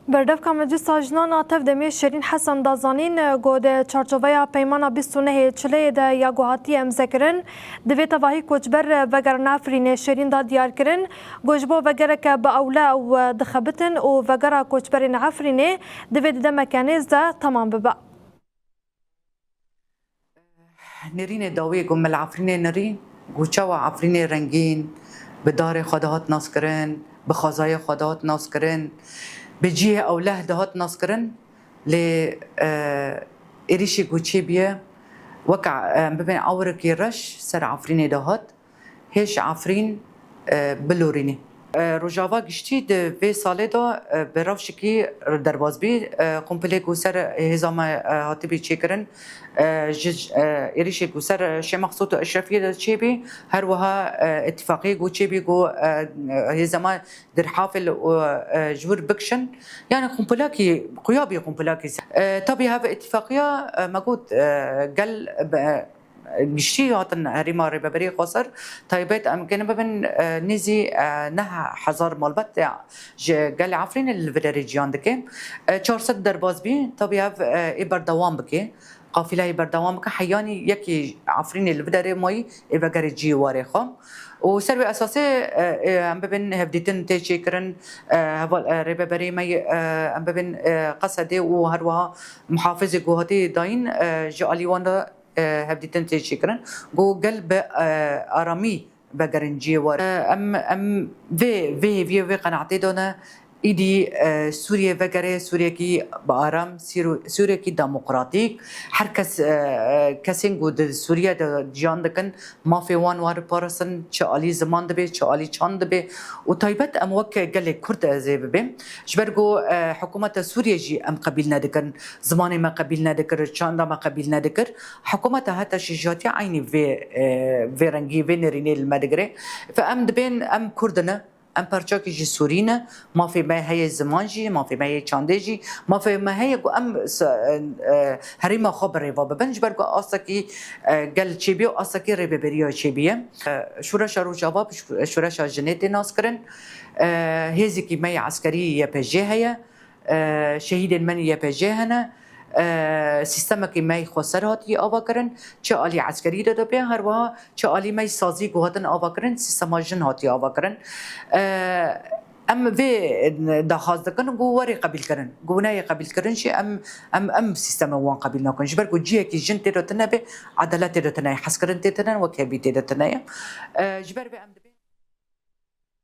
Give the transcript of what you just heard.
بردف مجلس جنان تف دمی شیرین حسن دازانین گود چارچوبه پیمانا 29 چله ده یا گوهاتی امزکرن دویت واهی کوچبر وگر نافرین شیرین دا دیار کرن گوجبو وگر که با اولا و دخبتن و وگر کوچبر نعفرینه دویت ده مکانیز ده تمام ببا نرين داوي قم العفرين نري قوشوا عفرين رنگين بدار خدهات ناسكرن بخزايا خدهات ناسكرن بجيه أوله دهات ناسكرن ل إريشي قوشي بيه وقع ببين عورك يرش سر عفرين دهات هيش عفرين بلوريني روجاوا گشتی د وی ساله دا برافشکی درباز بی کمپلی گوسر هزام هاتی بی چیکرن ایریش گوسر شمخصوت اشرفی دا چی بی هر وها اتفاقی گو چی بی گو هزام در حافل جور بکشن يعني کمپلاکی قیابی کمپلاکی طبی هذا اتفاقیه مجود قل گشتی هاتن هریما ریبری قصر طيبات امكن ببن نزي نه حزار مالبت قال عفرين الفيدريجيان دكي 400 درباز بي طبيعي ابر دوام بكي قافله ابر دوام بك حياني يكي عفرين الفيدري ماي ابر جي واري خام وسروي اساسي ام ببن هبديتن تشيكرن هبل ريبري ماي ام ببن قصدي وهروها محافظ جوهتي داين جالي وان هبديتن تشيكرن جو قلب ارامي بقرنجي ور ام في قناعتي دونا ایدی سوریه وگره سوریه کی با آرام سوریه کی دموکراتیک هر کسین گود سوریه جان دکن مافی وان وار پارسن چه عالی زمان دبی چه عالی چاند دبی و طیبت ام وک گله کرد ازی ببی جبرگو حکومت سوریه جی ام قبیل ندکن زمانی ما قبیل ندکر چاند ما قبیل ندکر حکومت هتا شجاعتی عینی و رنگی و نرینی المدگره فام دبین ام کردنه ام پرچاکی جی سورینه ما في ما هي زمان جي ما في ما هي چانده جي ما في ما هي ام هريما خبر ريفا ببنج برگو آساکی گل چی بیو آساکی ری ببریا چی بیه شورش رو جواب شورش جنیت ناس کرن هزی کی ما عسکری یا پجه هيا شهید من یا پجه هنه سیستم که می خسر هاتی آوا کرن چه عالی عسکری داده به هر وها چه عالی می سازی گوهاتن آوا کرن سیستم جن هاتی آوا کرن ام في دخاز دكن جو وري قبل كرن جو ناي قبل كرن شي ام سيستم وان قبل نكون جبر جو جي كي جن تدتنا به عدالات تدتنا حسكرن تدتنا وكبي تدتنا جبر به ام